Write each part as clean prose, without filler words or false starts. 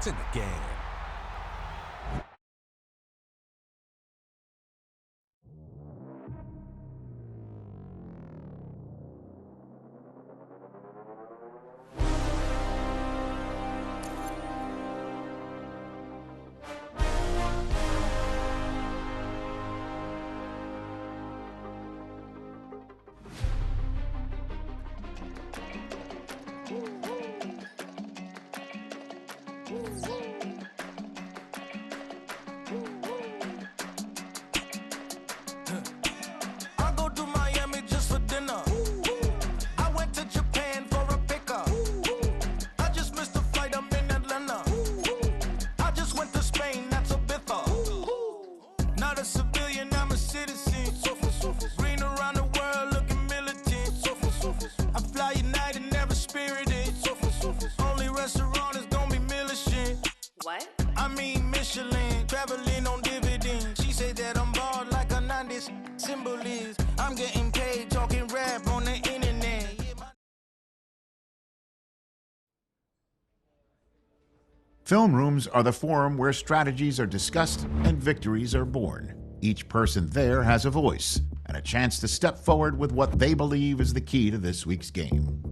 to the game. I go to Miami just for dinner. I went to Japan for a pickup. I just missed the flight, I'm in Atlanta. I just went to Spain, that's a biffa. Not a civilian, I'm a citizen. Green around the world, looking militant. I fly United, never spirited. Only restaurant is gonna be Michelin. What? I mean Michelin, traveling on dividends. She said that I'm bald like a 90s symbol is. I'm getting paid, talking rap on the internet. Film rooms are the forum where strategies are discussed and victories are born. Each person there has a voice and a chance to step forward with what they believe is the key to this week's game.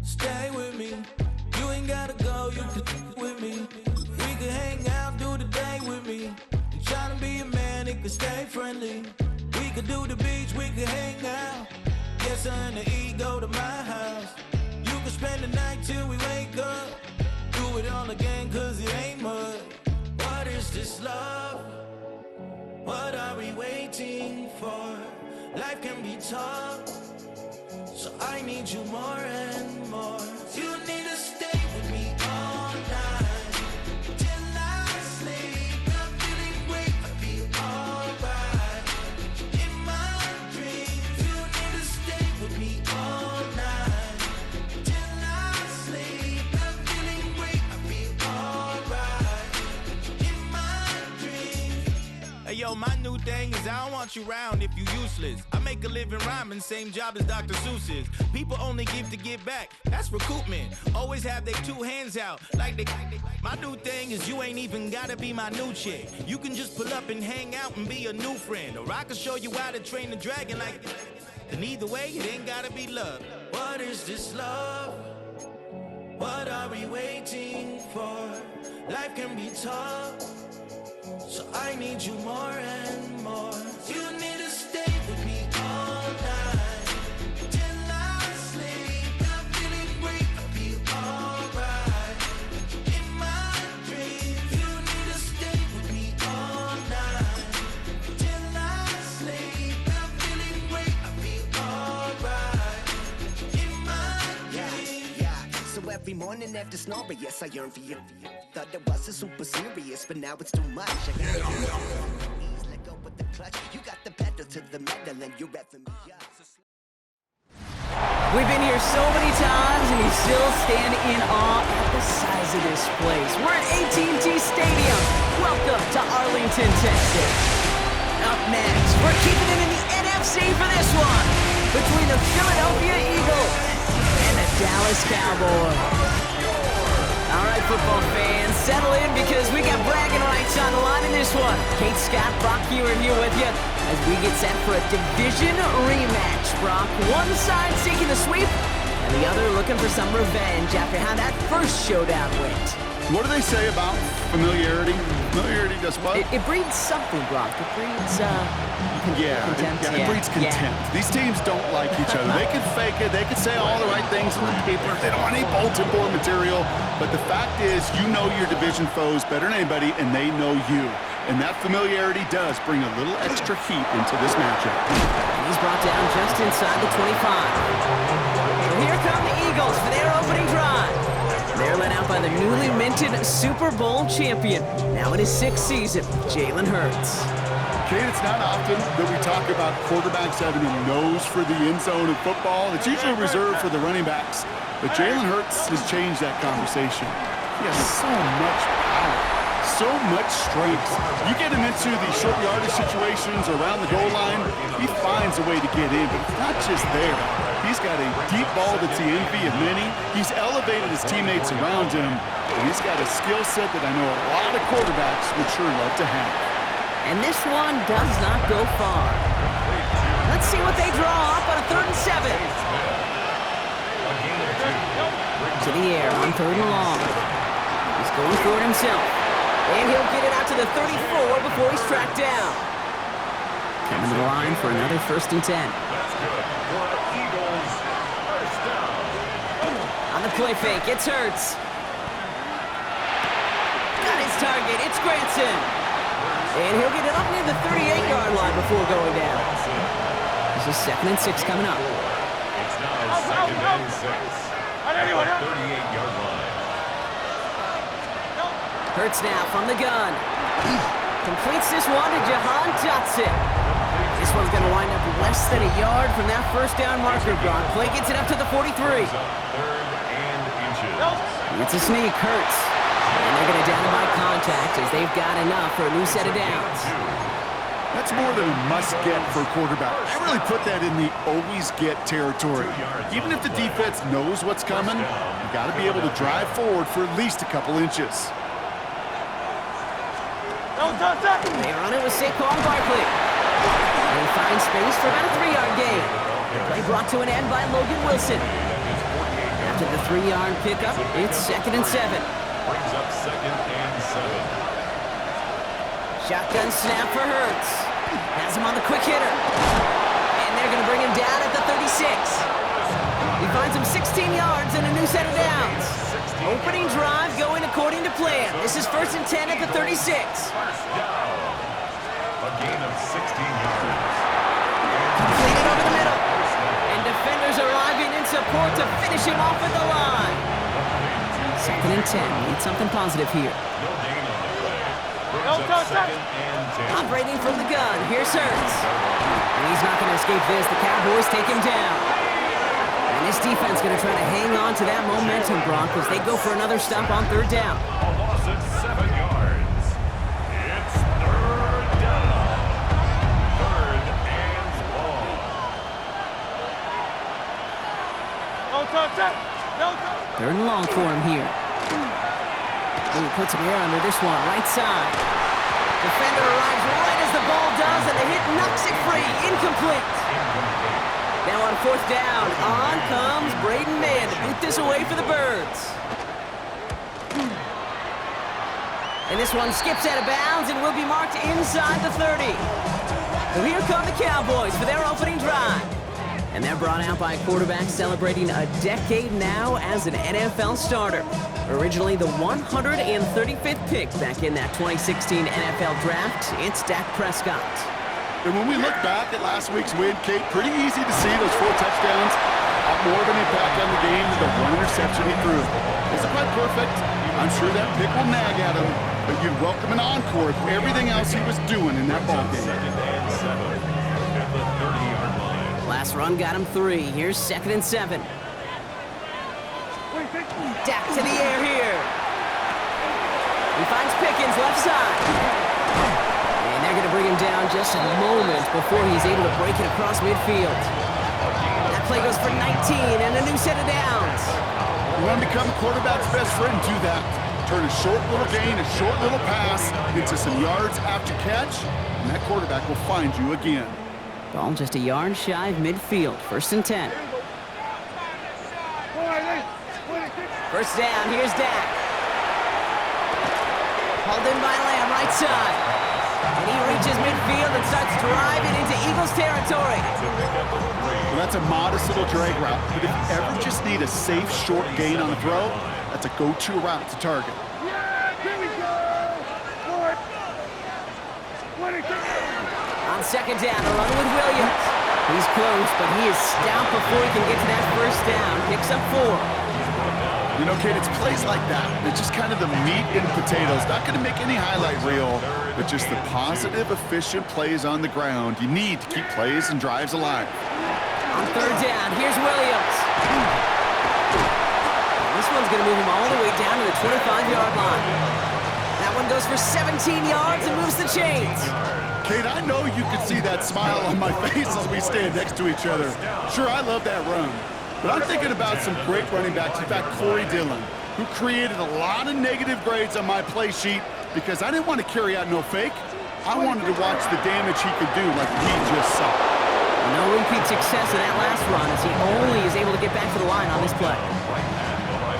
Stay with me, you ain't gotta go, you can with me. We can hang out, do the day with me. You tryna be a man, it can stay friendly. We could do the beach, we can hang out. Get something to eat, go to my house. You can spend the night till we wake up. Do it all again, cause it ain't mud. What is this love? What are we waiting for? Life can be tough, so I need you more and more. You need to stay with me all night till I sleep. I'm feeling great, I feel alright. In my dreams, you need to stay with me all night till I sleep. I'm feeling great, I feel alright. In my dreams. Hey yo, my new thing is I don't want you around if you useless. I make a living rhyming, same job as Dr. Seuss's. People only give to get back, that's recoupment. Always have their two hands out, like they. My new thing is you ain't even gotta be my new chick. You can just pull up and hang out and be a new friend. Or I can show you how to train the dragon like. And either way, it ain't gotta be love. What is this love? What are we waiting for? Life can be tough, so I need you more and more. You need to stay with me all night till I sleep. I'm feeling great, I feel alright. In my dreams, you need to stay with me all night till I sleep. I'm feeling great, I feel alright. In my dreams. Yeah. So every morning after snoring, yes, I yearn for you. Thought it wasn't super serious, but now it's too much. I gotta let go with the clutch. You got the pedal to the metal and you're reffing me up. We've been here so many times and we still stand in awe at the size of this place. We're at AT&T Stadium. Welcome to Arlington, Texas. Up next, we're keeping it in the NFC for this one, between the Philadelphia Eagles and the Dallas Cowboys. All right, football fans, settle in because we got bragging rights on the line in this this one. Kate Scott, Brock here with you as we get set for a division rematch. Brock, one side seeking the sweep, and the other looking for some revenge after how that first showdown went. What do they say about familiarity? Familiarity does what? It breeds something, Brock. It breeds, contempt. It breeds contempt. These teams don't like each other. They can fake it. They can say all the right things on the paper. They don't want any bulletin board material. But the fact is, you know your division foes better than anybody, and they know you. And that familiarity does bring a little extra heat into this matchup. He's brought down just inside the 25. So here come the Eagles for their opening drive. They're led out by the newly minted Super Bowl champion, now in his 6th season, Jalen Hurts. Kate, it's not often that we talk about quarterbacks having a nose for the end zone in football. It's usually reserved for the running backs. But Jalen Hurts has changed that conversation. He has so much power, so much strength. You get him into these short yardage situations around the goal line, he finds a way to get in. But it's not just there. He's got a deep ball that's the envy of many. He's elevated his teammates around him. And he's got a skill set that I know a lot of quarterbacks would sure love to have. And this one does not go far. Let's see what they draw up on a 3rd and 7. To the air on 3rd and long. He's going for it himself. And he'll get it out to the 34 before he's tracked down. Coming to the line for another 1st and 10. On the play fake, it's Hurts. Got his target, it's Granson. And he'll get it up near the 38-yard line before going down. This is 2nd and 6 coming up. It's now 2nd and 6. At the 38-yard line. Hurts now from the gun. Completes this one to Jahan Dotson. This one's going to wind up less than a yard from that 1st down marker, Brock. Play gets it up to the 43. 3rd and inches. It's a sneak, Hurts. And they're going to down him by contact as they've got enough for a new set of downs. That's more than a must-get for a quarterback. I really put that in the always-get territory. Even if the defense knows what's coming, you got to be able to drive forward for at least a couple inches. They run it with Saquon Barkley. And he finds space for about a 3-yard gain. Play brought to an end by Logan Wilson. After the 3-yard pickup, it's 2nd and 7. Brings up 2nd and 7. Shotgun snap for Hurts. Has him on the quick hitter. And they're going to bring him down at the 36. He finds him 16 yards and a new set of downs. Opening drive going according to plan. This is 1st and 10 at the 36. First down. A gain of 16 yards. Completed over the middle. And defenders arriving in support to finish him off at the line. 2nd and 10. Need something positive here. No gain on the play. Brings up 2nd and 10. Operating from the gun. Here's Hurts. And he's not going to escape this. The Cowboys take him down. And this defense going to try to hang on to that momentum, Brock, as they go for another stop on 3rd down. A loss of 7 yards. It's 3rd down. 3rd and long. 3rd and long for him here. He puts some air under this one, right side. Defender arrives right as the ball does, and the hit knocks it free. Incomplete. Now on 4th down, on comes Braden Mann to boot this away for the Birds. And this one skips out of bounds and will be marked inside the 30. So here come the Cowboys for their opening drive. And they're brought out by a quarterback celebrating a decade now as an NFL starter. Originally the 135th pick back in that 2016 NFL Draft, it's Dak Prescott. And when we look back at last week's win, Kate, pretty easy to see those 4 touchdowns. More of an impact on the game than the 1 interception he threw. Isn't quite perfect. I'm sure that pick will nag at him, but you'd welcome an encore of everything else he was doing in that ball game. 2nd and 7 at the 30-yard line. Last run got him 3. Here's 2nd and 7. Dak to the air here. He finds Pickens left side. And they're going to bring him down just a moment before he's able to break it across midfield. That play goes for 19 and a new set of downs. You want to become the quarterback's best friend, do that. Turn a short little gain, a short little pass into some yards after catch, and that quarterback will find you again. Ball just a yard shy of midfield. 1st and 10. First down, here's Dak. Hauled in by Lamb, right side. And he reaches midfield and starts driving into Eagles territory. Well, that's a modest little drag route, but if you ever just need a safe, short gain on the throw, that's a go-to route to target. On 2nd down, a run with Williams. He's close, but he is stopped before he can get to that 1st down. Picks up 4. You know, Kate, it's plays like that. It's just kind of the meat and potatoes. Not going to make any highlight reel, but just the positive, efficient plays on the ground. You need to keep plays and drives alive. On 3rd down, here's Williams. This one's going to move him all the way down to the 25-yard line. That one goes for 17 yards and moves the chains. Kate, I know you can see that smile on my face as we stand next to each other. Sure, I love that run. But I'm thinking about some great running backs. In fact, Corey Dillon, who created a lot of negative grades on my play sheet because I didn't want to carry out no fake. I wanted to watch the damage he could do like we just saw. No repeat success in that last run as he only is able to get back to the line on this play.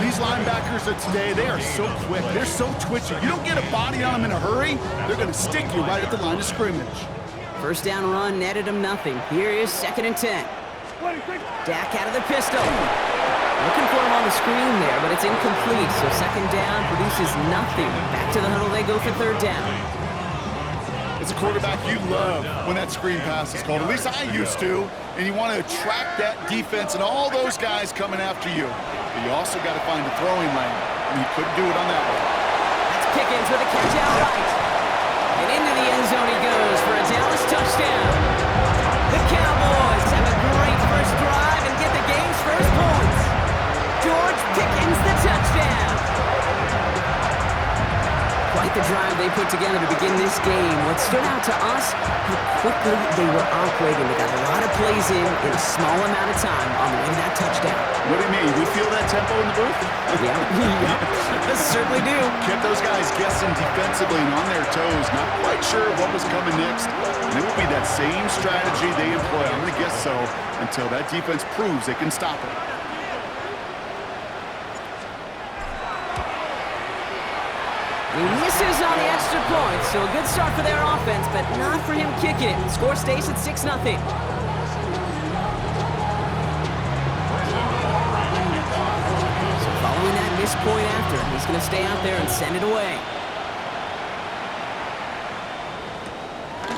These linebackers of today, they are so quick. They're so twitchy. You don't get a body on them in a hurry, they're going to stick you right at the line of scrimmage. 1st down run netted him nothing. Here is 2nd and 10. Dak out of the pistol. Looking for him on the screen there, but it's incomplete. So 2nd down produces nothing. Back to the huddle they go for 3rd down. As a quarterback, you love when that screen pass is called. At least I used to. And you want to attract that defense and all those guys coming after you. But you also got to find a throwing lane. And he couldn't do it on that one. That's Pickens with a catch out right. And into the end zone he goes for a Dallas touchdown. The Cowboys have a great first drive and get the game's first points. George Pickens, the touchdown. Quite the drive they put together to begin this game. What stood out to us, how quickly they were operating. They got a lot of plays in a small amount of time on the way to that touchdown. What do you mean? We feel that tempo in the booth? Yeah, certainly do. Kept those guys guessing defensively and on their toes, not quite sure what was coming next. And it will be that same strategy they employ, I'm going to guess so, until that defense proves they can stop it. He misses on the extra point, so a good start for their offense, but not for him kicking it. Score stays at 6-0. So following that missed point after, he's going to stay out there and send it away.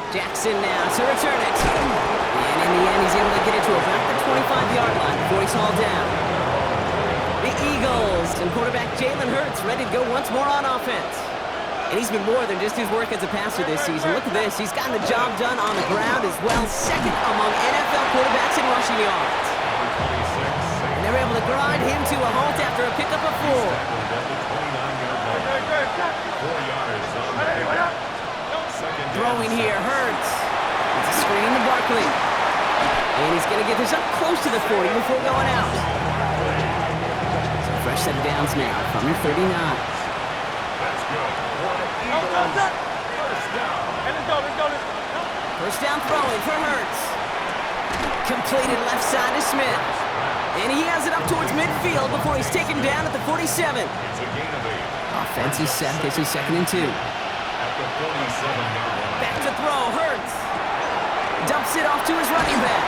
Jackson now to return it. And in the end, he's able to get it to about the 25-yard line before he's hauled down. The Eagles and quarterback Jalen Hurts ready to go once more on offense. And he's been more than just his work as a passer this season. Look at this. He's gotten the job done on the ground as well. 2nd among NFL quarterbacks in rushing yards. And they're able to grind him to a halt after a pickup of 4. Throwing here, Hurts. It's a screen to Barkley. And he's going to get this up close to the 40 before going out. So fresh set of downs now from the 39. First down throwing for Hurts. Completed left side to Smith. And he has it up towards midfield before he's taken down at the 47. Offensive set. This is 2nd and 2. Back to throw, Hurts. Dumps it off to his running back.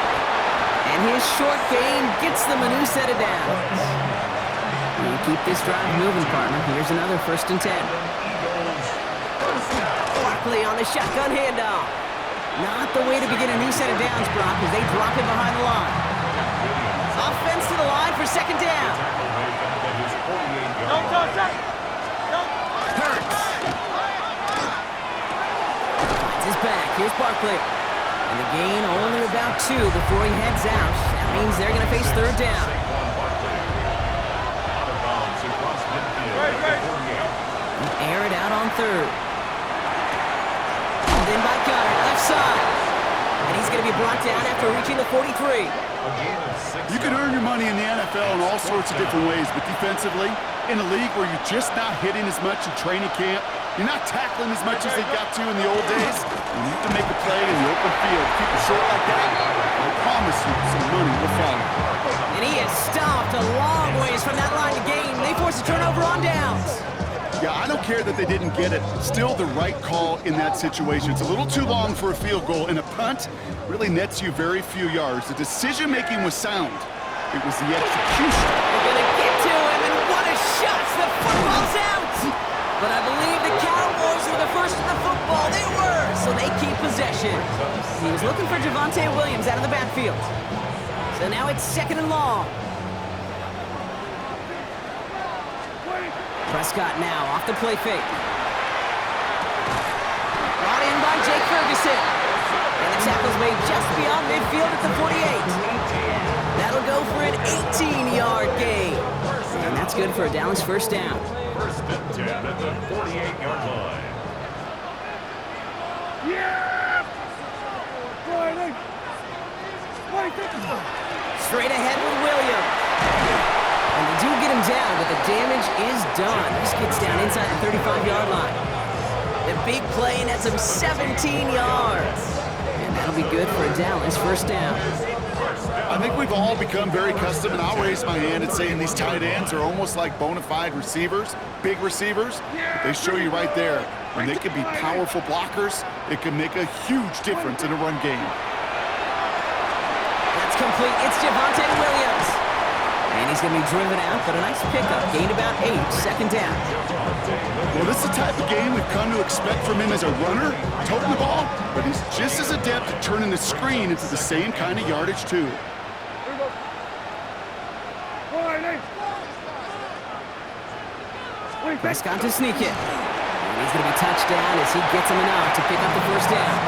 And his short gain gets them a new set of downs. You keep this drive moving, partner. Here's another 1st and 10. Barkley on the shotgun handoff. Not the way to begin a new set of downs, Brock, as they drop it behind the line. Offense to the line for 2nd down. Hurts. Finds his back. Here's Barkley. And the gain only about 2 before he heads out. That means they're going to face 3rd down. And air it out on 3rd. Then by Gunner, left side. And he's going to be brought down after reaching the 43. You can earn your money in the NFL in all sorts of different ways, but defensively, in a league where you're just not hitting as much in training camp, you're not tackling as much as they got to in the old days, you need to make a play in the open field. Keep it short like that, I promise you some money will follow. And he is stopped a long ways from that line to gain. They force a turnover on downs. Yeah, I don't care that they didn't get it. Still the right call in that situation. It's a little too long for a field goal, and a punt really nets you very few yards. The decision-making was sound. It was the execution. They're going to get to him, and what a shot! The football's out! But I believe the Cowboys were the first to the football. They were, so they keep possession. He was looking for Javonte Williams out of the backfield. So now it's 2nd and long. Prescott now off the play fake. Brought in by Jake Ferguson. And the tackle's made just beyond midfield at the 48. That'll go for an 18-yard gain. And that's good for a Dallas first down. First and 10 at the 48-yard line. Straight ahead with Williams. And they do get him down, but the damage is done. This gets down inside the 35-yard line. The big play nets him 17 yards. And that'll be good for a Dallas first down. I think we've all become very accustomed, and I'll raise my hand and saying these tight ends are almost like bona fide receivers, big receivers. But they show you right there, when they can be powerful blockers, it can make a huge difference in a run game. That's complete. It's Javonte Williams. And he's going to be driven out, but a nice pickup. Gained about 8, 2nd down. Well, this is the type of game we've come to expect from him as a runner, toting the ball, but he's just as adept at turning the screen into the same kind of yardage, too. Prescott to sneak it. And he's going to be touched down as he gets him enough to pick up the first down.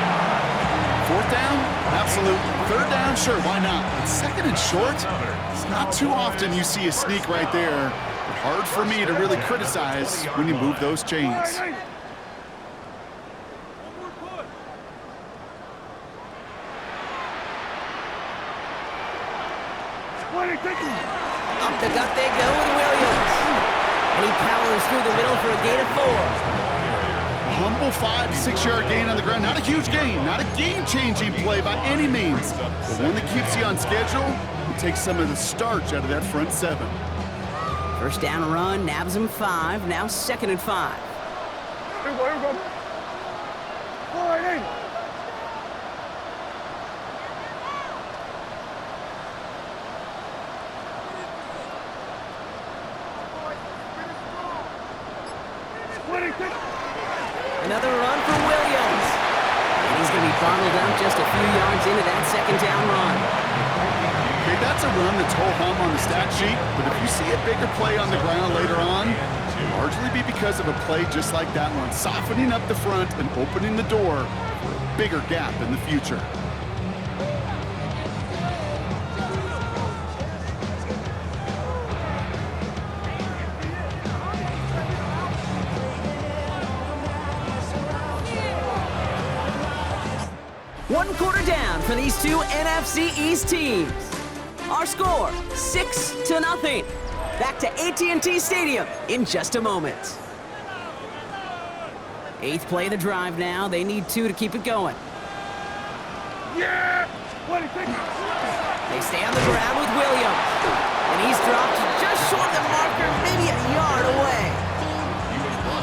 4th down? Absolutely. 3rd down? Sure, why not? But 2nd and short? It's not too often you see a sneak right there. But hard for me to really criticize when you move those chains. Up the gut they go with Williams. And he powers through the middle for a gain of 4. A humble 5 to 6 yard gain on the ground. Not a huge gain, not a game-changing play by any means. But one that keeps you on schedule and takes some of the starch out of that front 7. First down run, nabs him 5. Now 2nd and 5. Here we go. All right, hey. Another run for Williams. And he's going to be bottled up just a few yards into that 2nd down run. Okay, that's a run that's ho-hum on the stat sheet, but if you see a bigger play on the ground later on, it'll largely be because of a play just like that one, softening up the front and opening the door for a bigger gap in the future. One quarter down for these two NFC East teams. Our score, 6-0. Back to AT&T Stadium in just a moment. 8th play of the drive now. They need 2 to keep it going. Yeah! They stay on the ground with Williams. And he's dropped just short of the marker, maybe a yard away.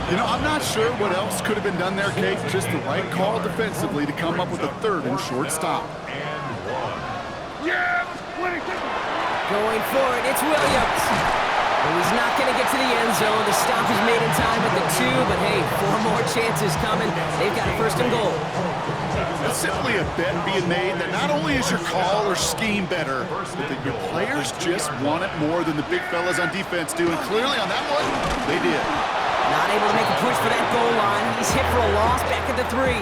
You know, I'm not sure what else could have been done there, Kate. Just the right call defensively to come up with a 3rd and short stop. Yeah! Going for it, it's Williams. Well, he's not going to get to the end zone. The stop is made in time at the 2, but hey, 4 more chances coming. They've got a 1st and goal. It's simply a bet being made that not only is your call or scheme better, but that your players just want it more than the big fellas on defense do. And clearly on that one, they did. Not able to make a push for that goal line. He's hit for a loss back at the 3.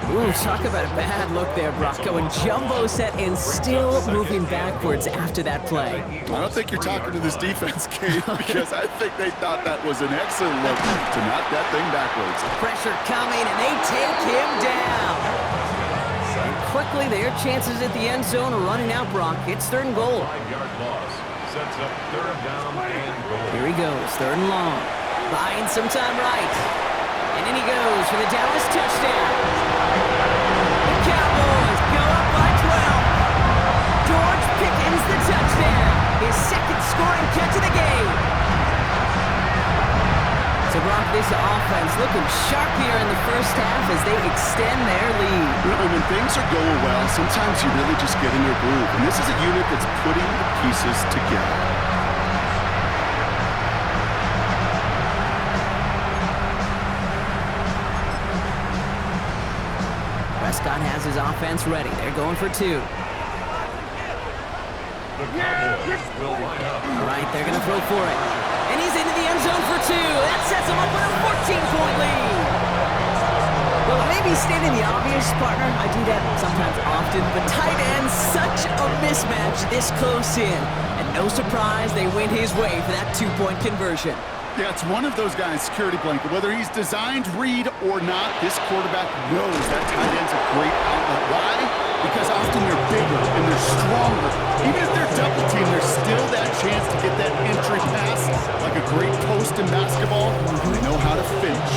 Ooh, talk about a bad look there, Brock. Going jumbo set and still moving backwards after that play. I don't think you're talking to this defense, Kate, because I think they thought that was an excellent look to knock that thing backwards. Pressure coming, and they take him down. And quickly their chances at the end zone are running out, Brock. It's 3rd and goal. 5-yard loss. Sets up 3rd down and goal. Here he goes, 3rd and long. Buying some time right. And in he goes for the Dallas touchdown. The Cowboys go up by 12. George Pickens the touchdown. His 2nd scoring catch of the game. So Brock, this offense looking sharp here in the first half as they extend their lead. Really, when things are going well, sometimes you really just get in your groove. And this is a unit that's putting the pieces together. Prescott has his offense ready. They're going for 2. The Cowboys will line up. All right, they're going to throw for it. And he's into the end zone for 2. That sets him up with a 14-point lead. Well, maybe stating the obvious, partner. I do that sometimes often. But tight end, such a mismatch this close in. And no surprise, they win his way for that 2-point conversion. Yeah, it's one of those guys, security blanket. Whether he's designed read or not, this quarterback knows that tight end's a great outlet. Why? Because often they're bigger and they're stronger. Even if they're double teamed, there's still that chance to get that entry pass, like a great post in basketball. They know how to finish.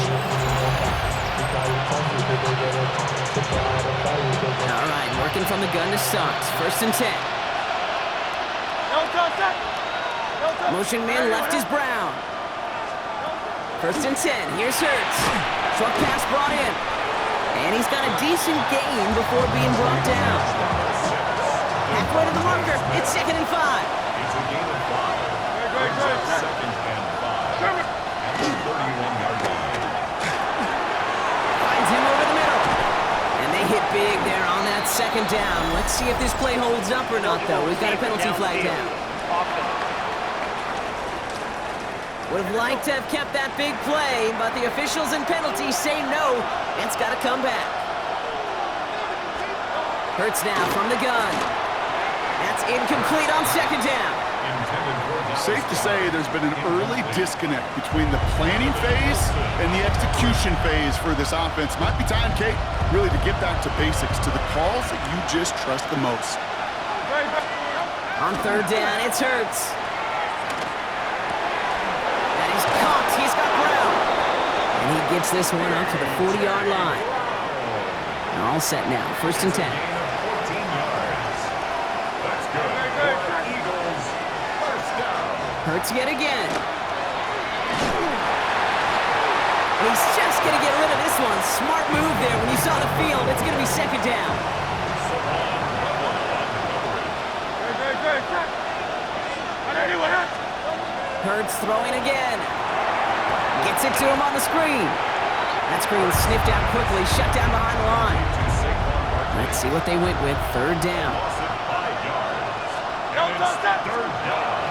All right, working from the gun to start. 1st and 10. Motion man left is Brown. 1st and 10. Here's Hurts. Short pass brought in. And he's got a decent gain before being brought down. Halfway to the marker. It's 2nd and 5. It's a gain of 5. Brings up 2nd and 5. At the 31-yard line. Finds him over the middle. And they hit big there on that 2nd down. Let's see if this play holds up or not, though. We've got a penalty flag down. Would have liked to have kept that big play, but the officials and penalties say no. It's got to come back. Hurts now from the gun. That's incomplete on 2nd down. Safe to say there's been an early disconnect between the planning phase and the execution phase for this offense. Might be time, Kate, really to get back to basics, to the calls that you just trust the most. On 3rd down, it's Hurts. That is caught. He's got Brown. And he gets this one up to the 40-yard line. All set now. 1st and 10. 14 yards. That's good. Eagles, 1st down. Hurts yet again. And he's just going to get rid of this one. Smart move there. When you saw the field, it's going to be 2nd down. Hurts throwing again. Gets it to him on the screen. That screen sniffed out quickly, shut down behind the line. Let's see what they went with. 3rd down.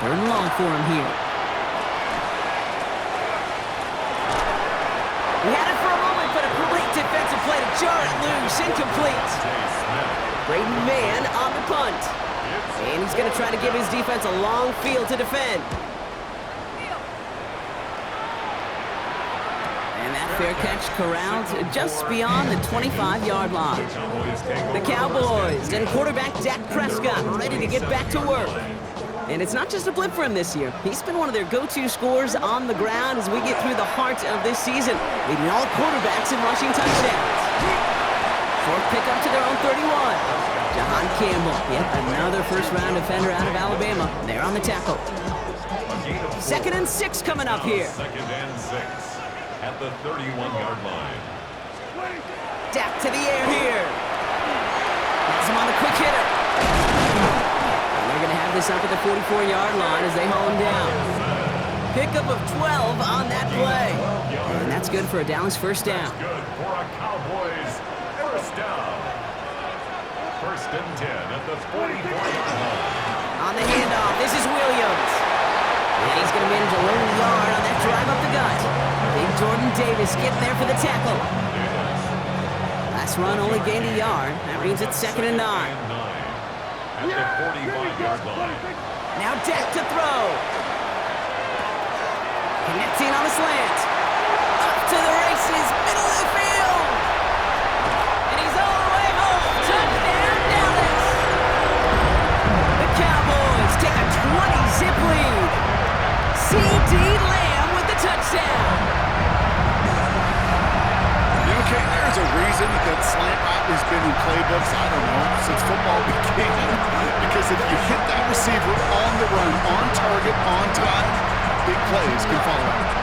3rd and long for him here. We had it for a moment, but a great defensive play to jar it loose. Incomplete. Great man on the punt. And he's going to try to give his defense a long field to defend. And that fair catch corralled just beyond the 25-yard line. The Cowboys and quarterback Dak Prescott ready to get back to work. And it's not just a blip for him this year. He's been one of their go-to scorers on the ground as we get through the heart of this season, leading all quarterbacks in rushing touchdowns. Short pickup to their own 31. Jahan Campbell, yet another first-round defender out of Alabama. They're on the tackle. 2nd and 6 coming up here. 2nd and 6 at the 31-yard line. Dak to the air here. Has him on the quick hitter. And they're going to have this up at the 44-yard line as they haul him down. Pickup of 12 on that play. And that's good for a Dallas 1st down. Good for a Cowboys 1st down. 1st and 10 at the 44-yard line. On the handoff, this is Williams. And he's going to manage a lone yard on that drive up the gut. Big Jordan Davis getting there for the tackle. Last run only gained a yard. That means it's 2nd and 9. At the 45-yard line. Now Dak to throw. Connecting on the slant. Up to the races, middle of the field. And he's all the way home. Touchdown! has been in playbooks, I don't know, since football began. Because if you hit that receiver on the run, on target, on time, big plays can follow.